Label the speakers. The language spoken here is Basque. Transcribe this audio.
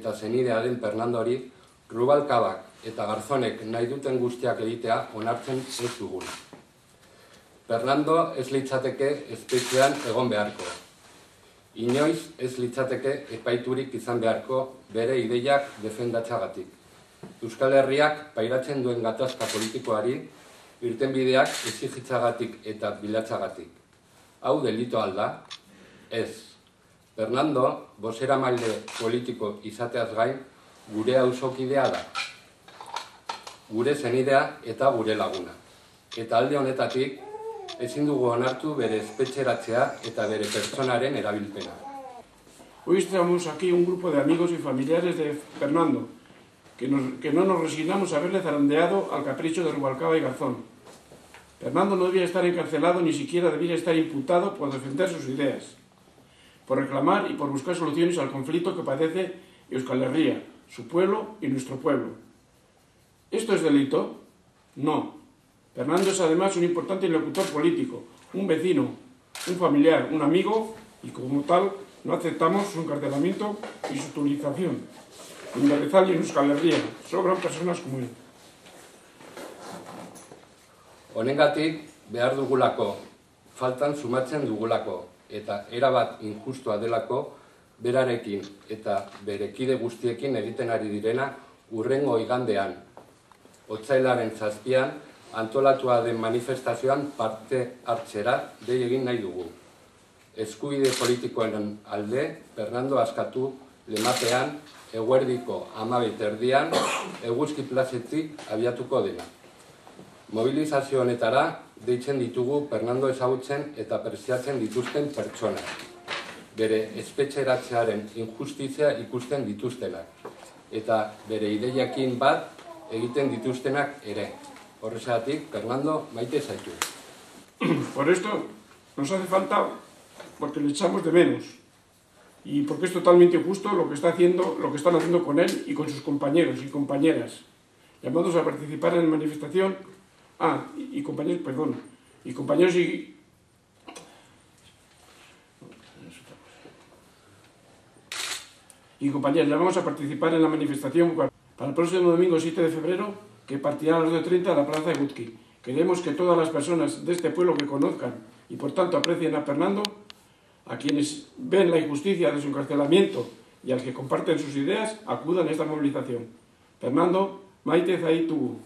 Speaker 1: eta zenidea den Fernandori Rubalcabak eta Garzonek nahi duten guztiak egitea onartzen ez duguna. Fernando ez litzateke espetxean egon beharko. Inoiz ez litzateke epaiturik izan beharko bere ideiak defendatzeagatik. Euskal Herriak pairatzen duen gatazka politikoari irtenbideak exigitzagatik eta bilatzagatik. Hau delito alda? Ez. Fernando, bozeramaile politiko izateaz gain, gure auzokidea da. Gure zenidea eta gure laguna. Eta alde honetatik, ezin dugu onartu bere espetxeratzea eta bere pertsonaren erabilpena.
Speaker 2: Hoy estamos aquí un grupo de amigos y familiares de Fernando, que no nos resignamos a verle zarandeado al capricho de Rubalcaba y Garzón. Fernando no debía estar encarcelado, ni siquiera debía estar imputado por defender sus ideas, por reclamar y por buscar soluciones al conflicto que padece Euskal Herria, su pueblo y nuestro pueblo. ¿Esto es delito? No. Fernando es además un importante interlocutor político, un vecino, un familiar, un amigo, y como tal no aceptamos su encarcelamiento y su utilización. En Berrizal y en Euskal Herria sobran personas como él.
Speaker 1: Honengatik behar dugulako, faltan sumatzen dugulako, eta erabat injustua delako, berarekin eta bere kide guztiekin egiten ari direna hurrengo igandean. Otsailaren 7an, antolatua den manifestazioan parte hartzera dei egin nahi dugu. Eskubide politikoen alde, Fernando askatu lemapean, eguerdiko 12:30 Eguzki plazetik abiatuko dena. Mobilizazio honetara deitzen ditugu Fernando ezagutzen eta preziatzen dituzten pertsonak. Bere espetxeratzearen injustizia ikusten dituztenak. Eta bere ideiakin bat egiten dituztenak ere. Horrexegatik, Fernando, maite zaitu.
Speaker 2: Por esto nos hace falta porque le echamos de menos. Y porque es totalmente injusto lo que están haciendo con él y con sus compañeros y compañeras, llamados a participar en la manifestación. Y compañeras, llamamos a participar en la manifestación para el próximo domingo 7 de febrero, que partirá a las 2:30 a la plaza de Eguzki. Queremos que todas las personas de este pueblo que conozcan y por tanto aprecien a Fernando, a quienes ven la injusticia de su encarcelamiento y a los que comparten sus ideas, acudan a esta movilización. Fernando, maite zaitu.